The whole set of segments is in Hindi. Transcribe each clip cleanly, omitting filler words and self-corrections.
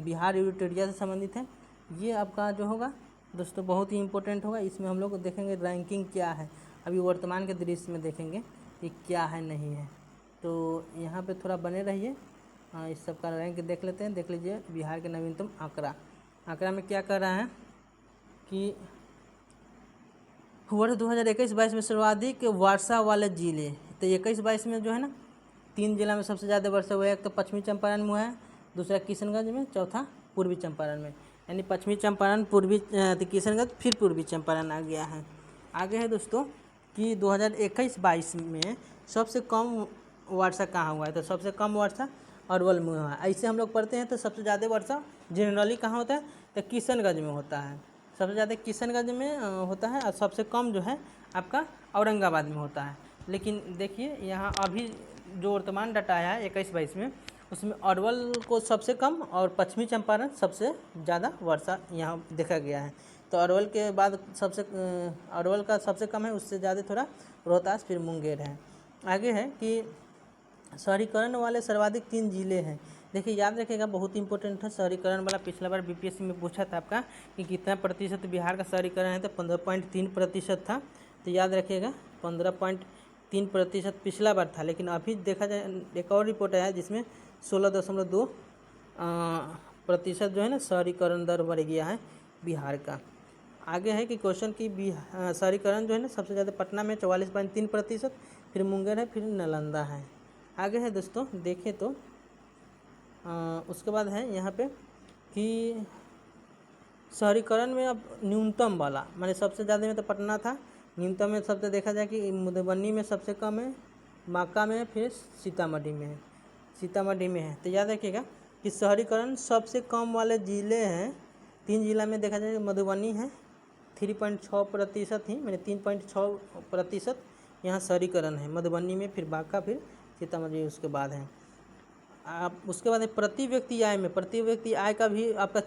बिहार यूटेरिया से संबंधित है। ये आपका जो होगा दोस्तों बहुत ही इम्पोर्टेंट होगा। इसमें हम लोग देखेंगे रैंकिंग क्या है, अभी वर्तमान के दृश्य में देखेंगे कि क्या है नहीं है। तो यहाँ पे थोड़ा बने रहिए, इस सब का रैंक देख लेते हैं। देख लीजिए बिहार के नवीनतम आंकड़ा में क्या कर रहा है कि वर्ष 2021-22 में सर्वाधिक वर्षा वाले जिले। तो 21-22 में जो है ना 3 जिला में सबसे ज़्यादा वर्षा हुआ है। एक तो पश्चिमी चंपारण में हुआ है, दूसरा किशनगंज में, चौथा पूर्वी चंपारण में। यानी पश्चिमी चंपारण, पूर्वी किशनगंज, फिर पूर्वी चंपारण आ गया है। आगे है दोस्तों कि 2021-22 में सबसे कम वर्षा कहाँ हुआ है। तो सबसे कम वर्षा अरवल में हुआ है। ऐसे हम लोग पढ़ते हैं तो सबसे ज़्यादा वर्षा जनरली कहाँ होता है, तो किशनगंज में होता है। सबसे ज़्यादा किशनगंज में होता है और सबसे कम जो है आपका औरंगाबाद में होता है। लेकिन देखिए यहाँ अभी जो वर्तमान डाटा आया है 21-22 में, उसमें अरवल को सबसे कम और पश्चिमी चंपारण सबसे ज़्यादा वर्षा यहाँ देखा गया है। तो अरवल के बाद अरवल का सबसे कम है, उससे ज़्यादा थोड़ा रोहतास, फिर मुंगेर है। आगे है कि शहरीकरण वाले सर्वाधिक 3 जिले हैं। देखिए याद रखिएगा, बहुत इंपॉर्टेंट है शहरीकरण वाला। पिछला बार बीपीएससी में पूछा था आपका कि कितना प्रतिशत बिहार का शहरीकरण है, तो 15.3% था। तो याद रखिएगा 15.3% पिछला बार था। लेकिन अभी देखा जाए एक और रिपोर्ट आया जिसमें 16.2% जो है ना शहरीकरण दर बढ़ गया है बिहार का। आगे है कि क्वेश्चन की शहरीकरण जो है ना सबसे ज़्यादा पटना में 44.3%, फिर मुंगेर है, फिर नालंदा है। आगे है दोस्तों देखें तो उसके बाद है यहाँ पे कि शहरीकरण में अब न्यूनतम वाला, माने सबसे ज़्यादा में तो पटना था, न्यूनतम में सबसे देखा जाए कि मधुबनी में सबसे कम है, बांका में, फिर सीतामढ़ी में है। तो याद रखिएगा कि शहरीकरण सबसे कम वाले ज़िले हैं। 3 जिला में देखा जाए मधुबनी है 3.6% ही, मैंने 3.6% यहाँ शहरीकरण है मधुबनी में, फिर बांका, फिर सीतामढ़ी उसके बाद है। आप उसके बाद प्रति व्यक्ति आय का भी आपका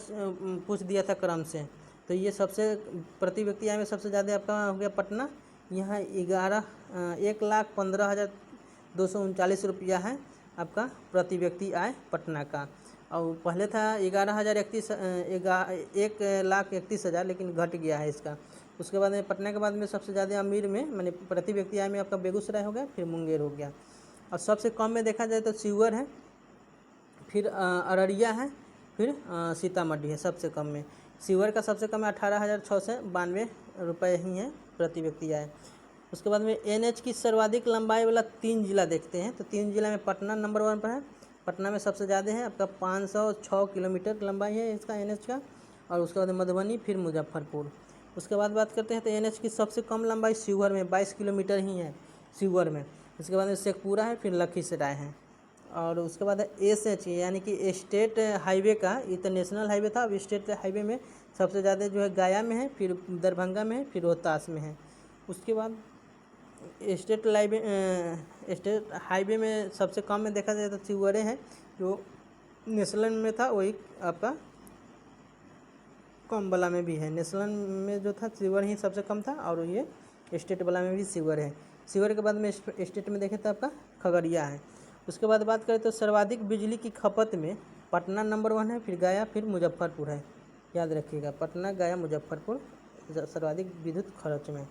पूछ दिया था क्रम से। तो ये सबसे प्रति व्यक्ति आय में सबसे ज़्यादा आपका हो गया पटना। यहाँ 1,15,239 रुपया है आपका प्रति व्यक्ति आय पटना का। और पहले था 1,31,000, लेकिन घट गया है इसका। उसके बाद में पटना के बाद में सबसे ज़्यादा अमीर में मैंने प्रति व्यक्ति आय में आपका बेगूसराय हो गया, फिर मुंगेर हो गया। और सबसे कम में देखा जाए तो शिवहर है, फिर अररिया है, फिर सीतामढ़ी है सबसे कम में। शिवहर का सबसे कम है 18,692 रुपये ही है प्रति व्यक्ति आय। उसके बाद में एनएच की सर्वाधिक लंबाई वाला 3 जिला देखते हैं। तो 3 जिला में पटना नंबर 1 पर है। पटना में सबसे ज़्यादा है आपका 506 किलोमीटर लंबाई है इसका एनएच का। और उसके बाद मधुबनी, फिर मुजफ्फरपुर। उसके बाद बात करते हैं तो एनएच की सबसे कम लंबाई शिवहर में 22 किलोमीटर ही है शिवहर में। उसके बाद में शेखपुरा है, फिर लखीसराय है। और उसके बाद एसएच यानी कि स्टेट हाईवे का, ये तो नेशनल हाईवे था, अब स्टेट हाईवे में सबसे ज़्यादा जो है गया में है, फिर दरभंगा में है, फिर रोहतास में है। उसके बाद स्टेट हाईवे में सबसे कम में देखा जाए तो शिवहर है, जो नेशनल में था वही आपका कम वाला में भी है। नेशनल में जो था शिवहर ही सबसे कम था, और ये स्टेट वाला में भी शिवहर है। शिवहर के बाद में स्टेट में देखें तो आपका खगड़िया है। उसके बाद बात करें तो सर्वाधिक बिजली की खपत में पटना नंबर 1 है, फिर गया, फिर मुजफ्फरपुर है। याद रखिएगा पटना, गया, मुजफ्फरपुर सर्वाधिक विद्युत खर्च में।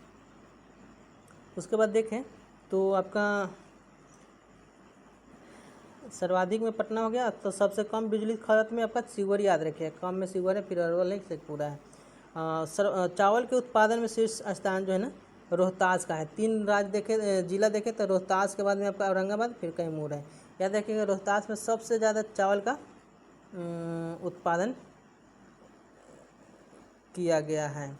उसके बाद देखें तो आपका सर्वाधिक में पटना हो गया, तो सबसे कम बिजली खपत में आपका शिवहर याद रखिए, कम में शिवहर है, फिर अरवल है, शेखपुरा है। चावल के उत्पादन में शीर्ष स्थान जो है ना रोहतास का है। 3 जिला देखे तो रोहतास के बाद में आपका औरंगाबाद, फिर कैमूर है। याद रखिएगा रोहतास में सबसे ज़्यादा चावल का उत्पादन किया गया है।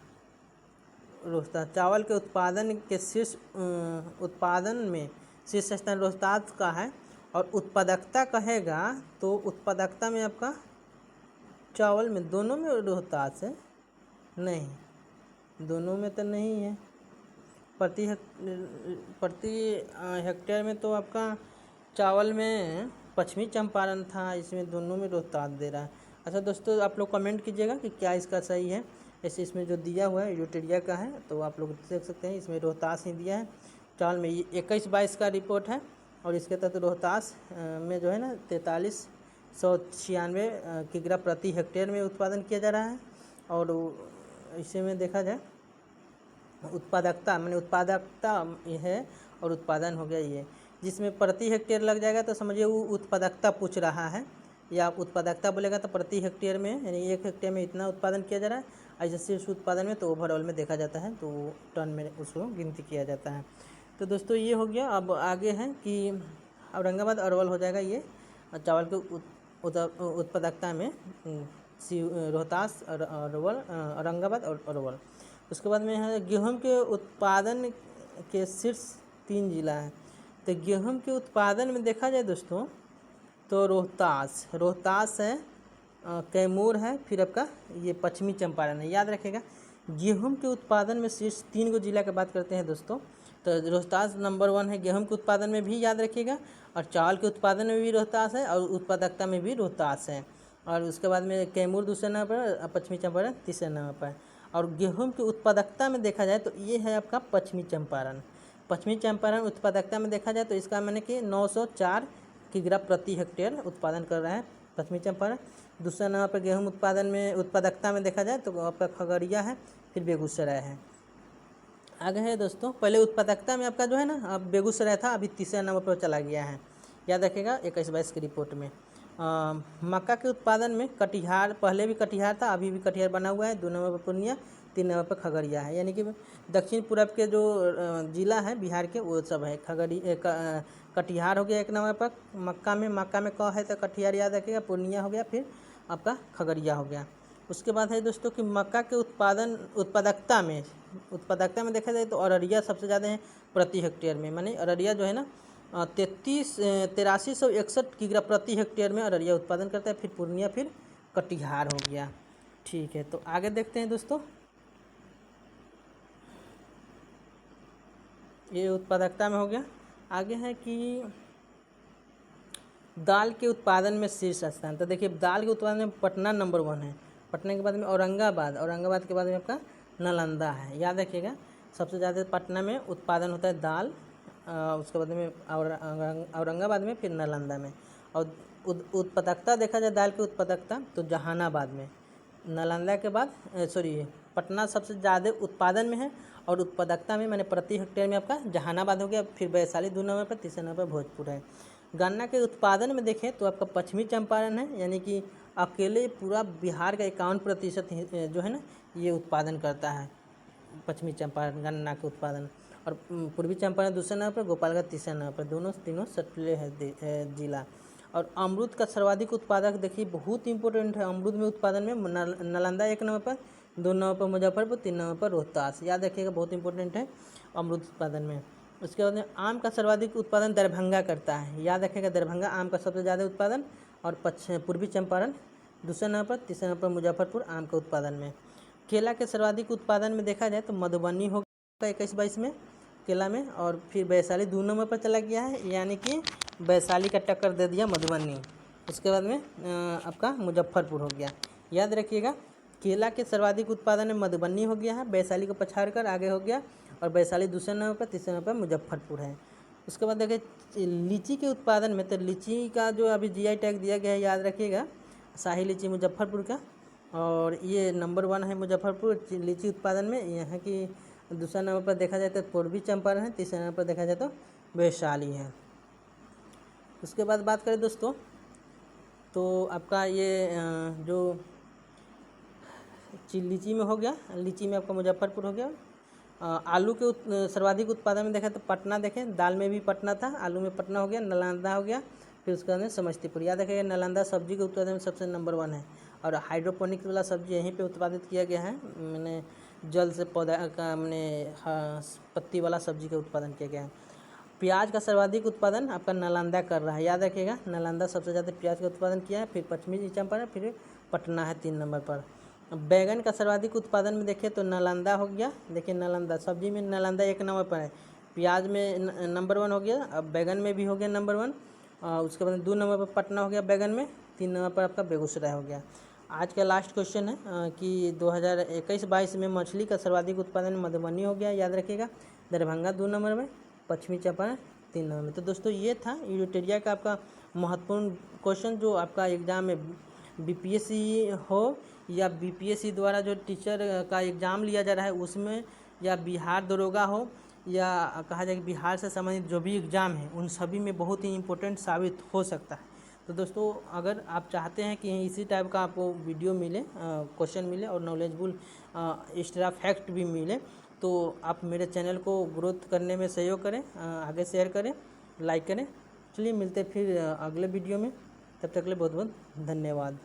रोहतास चावल के उत्पादन के उत्पादन में शीर्ष स्थान रोहतास का है। और उत्पादकता कहेगा तो उत्पादकता में आपका चावल में दोनों में रोहतास है, नहीं दोनों में तो नहीं है। प्रति हेक्टेयर में तो आपका चावल में पश्चिमी चंपारण था, इसमें दोनों में रोहतास दे रहा है। अच्छा दोस्तों, आप लोग कमेंट कीजिएगा कि क्या इसका सही है। ऐसे इसमें जो दिया हुआ है यूटेरिया का है, तो आप लोग देख सकते हैं इसमें रोहतास ही दिया है चावल में। 21-22 का रिपोर्ट है, और इसके तहत रोहतास में जो है ना 196 किग्रा प्रति हेक्टेयर में उत्पादन किया जा रहा है। और इसे में देखा जाए उत्पादकता मैंने उत्पादकता ये है और उत्पादन हो गया ये, जिसमें प्रति हेक्टेयर लग जाएगा तो समझिए वो उत्पादकता पूछ रहा है, या आप उत्पादकता बोलेगा तो प्रति हेक्टेयर में यानी 1 हेक्टेयर में इतना उत्पादन किया जा रहा है। ऐसे सिर्फ उत्पादन में तो ओवरऑल में देखा जाता है तो टन में उसको गिनती किया जाता है। तो दोस्तों ये हो गया। अब आगे है कि औरंगाबाद अरवल हो जाएगा ये चावल के उत्पादकता में रोहतास अरवल औरंगाबाद और अरवल। उसके बाद में है गेहूं के उत्पादन के शीर्ष 3 जिला हैं। तो गेहूं के उत्पादन में देखा जाए दोस्तों तो रोहतास है, कैमूर है, फिर आपका ये पश्चिमी चंपारण है। याद रखिएगा गेहूं के उत्पादन में शीर्ष 3 गो जिला की बात करते हैं दोस्तों, तो रोहतास नंबर 1 है गेहूं के उत्पादन में भी, याद रखिएगा। और चावल के उत्पादन में भी रोहतास है और उत्पादकता में भी रोहतास है। और उसके बाद में कैमूर दूसरे नंबर पर, पश्चिमी चंपारण तीसरे नंबर पर। और गेहूं की उत्पादकता में देखा जाए तो ये है आपका पश्चिमी चंपारण उत्पादकता में देखा जाए तो इसका मैंने कि 904 किग्रा प्रति हेक्टेयर उत्पादन कर रहा है पश्चिमी चंपारण। दूसरा नंबर पर गेहूं उत्पादन में उत्पादकता में देखा जाए तो आपका खगड़िया है, फिर बेगूसराय है। आगे है दोस्तों, पहले उत्पादकता में आपका जो है ना अब बेगूसराय था, अभी तीसरे नंबर पर चला गया है। याद रखिएगा 21-22 की रिपोर्ट में। मक्का के उत्पादन में कटिहार, पहले भी कटिहार था, अभी भी कटिहार बना हुआ है। 2 नंबर पर पूर्णिया, 3 नंबर पर खगड़िया है। यानी कि दक्षिण पूरब के जो जिला है बिहार के वो सब है। कटिहार हो गया 1 नंबर पर मक्का में क है तो कटिहार याद रखिएगा। पूर्णिया हो गया, फिर आपका खगड़िया हो गया। उसके बाद है दोस्तों कि मक्का के उत्पादकता में देखा जाए तो अररिया सबसे ज़्यादा है प्रति हेक्टेयर में। माने अररिया जो है ना 8361 किग्रा प्रति हेक्टेयर में अररिया उत्पादन करता है। फिर पूर्णिया, फिर कटिहार हो गया। ठीक है, तो आगे देखते हैं दोस्तों। ये उत्पादकता में हो गया। आगे है कि दाल के उत्पादन में शीर्ष स्थान। तो देखिए दाल के उत्पादन में पटना नंबर 1 है। पटना के बाद में औरंगाबाद के बाद में आपका नालंदा है। याद रखिएगा सबसे ज़्यादा पटना में उत्पादन होता है दाल, उसके बाद में औरंगाबाद में, फिर नालंदा में। और उत्पादकता देखा जाए दाल की उत्पादकता तो जहानाबाद में, नालंदा के बाद पटना सबसे ज़्यादा उत्पादन में है और उत्पादकता में मैंने प्रति हेक्टेयर में आपका जहानाबाद हो गया, फिर वैशाली 2 नंबर पर, तीसरे नंबर पर भोजपुर है। गन्ना के उत्पादन में देखें तो आपका पश्चिमी चंपारण है, यानी कि अकेले पूरा बिहार का 51% जो है ना ये उत्पादन करता है पश्चिमी चंपारण गन्ना के उत्पादन। और पूर्वी चंपारण दूसरे नंबर पर, गोपालगंज तीसरे नंबर पर, तीनों सटले है जिला। और अमरूद का सर्वाधिक उत्पादक देखिए बहुत इंपॉर्टेंट है अमरूद में उत्पादन में नालंदा 1 नंबर पर, 2 नंबर पर मुजफ्फरपुर, 3 नंबर पर रोहतास। याद रखिएगा बहुत इंपॉर्टेंट है अमरूद उत्पादन में। उसके बाद में आम का सर्वाधिक उत्पादन दरभंगा करता है। याद रखिएगा दरभंगा आम का सबसे ज़्यादा उत्पादन, और पूर्वी चंपारण दूसरे नंबर पर, तीसरे नंबर पर मुजफ्फरपुर आम के उत्पादन में। केला के सर्वाधिक उत्पादन में देखा जाए तो मधुबनी होगा 21-22 में केला में, और फिर वैशाली 2 नंबर पर चला गया है, यानी कि वैशाली का टक्कर दे दिया मधुबनी। उसके बाद में आपका मुजफ्फरपुर हो गया। याद रखिएगा केला के सर्वाधिक उत्पादन में मधुबनी हो गया है, वैशाली को पछाड़ कर आगे हो गया, और वैशाली दूसरे नंबर पर, तीसरे नंबर पर मुजफ्फरपुर है। उसके बाद देखिए लीची के उत्पादन में तो लीची का जो अभी GI टैग दिया गया है याद रखिएगा शाही लीची मुजफ्फरपुर का, और ये नंबर 1 है मुजफ्फरपुर लीची उत्पादन में। यहाँ की दूसरा नंबर पर देखा जाए तो पूर्वी चंपारण है, तीसरे नंबर पर देखा जाए तो वैशाली है। उसके बाद बात करें दोस्तों तो आपका ये जो लीची में हो गया, लीची में आपका मुजफ्फरपुर हो गया। आलू के सर्वाधिक उत्पादन में देखा तो पटना देखें, दाल में भी पटना था, आलू में पटना हो गया, नालंदा हो गया, फिर उसके बाद में समस्तीपुर। याद रखिएगा नालंदा सब्जी के उत्पादन में सबसे नंबर 1 है, और हाइड्रोपोनिक्स वाला सब्जी यहीं पे उत्पादित किया गया है। मैंने जल से पौधा का मैंने पत्ती वाला सब्जी का उत्पादन किया गया है। प्याज का सर्वाधिक उत्पादन आपका नालंदा कर रहा है। याद रखिएगा नालंदा सबसे ज़्यादा प्याज का उत्पादन किया है, फिर पश्चिमी चंपारण, फिर पटना है 3 नंबर पर। बैगन का सर्वाधिक उत्पादन में देखें तो नालंदा हो गया। देखिए नालंदा सब्जी में नालंदा 1 नंबर पर है, प्याज में नंबर 1 हो गया, अब बैगन में भी हो गया नंबर 1। उसके बाद 2 नंबर पर पटना हो गया बैगन में, 3 नंबर पर आपका बेगूसराय हो गया। आज का लास्ट क्वेश्चन है कि 2021-22 में मछली का सर्वाधिक उत्पादन मधुबनी हो गया। याद रखिएगा दरभंगा 2 नंबर में, पश्चिमी चंपारण 3 नंबर में। तो दोस्तों ये था यूटेरिया का आपका महत्वपूर्ण क्वेश्चन जो आपका एग्ज़ाम में बीपीएससी हो या बीपीएससी द्वारा जो टीचर का एग्ज़ाम लिया जा रहा है उसमें, या बिहार दरोगा हो, या कहा जाए कि बिहार से संबंधित जो भी एग्ज़ाम है उन सभी में बहुत ही इम्पोर्टेंट साबित हो सकता है। तो दोस्तों, अगर आप चाहते हैं कि इसी टाइप का आपको वीडियो मिले, क्वेश्चन मिले और नॉलेजफुल एक्स्ट्रा फैक्ट भी मिले, तो आप मेरे चैनल को ग्रोथ करने में सहयोग करें, आगे शेयर करें, लाइक करें। चलिए मिलते फिर अगले वीडियो में, तब तक के लिए बहुत बहुत धन्यवाद।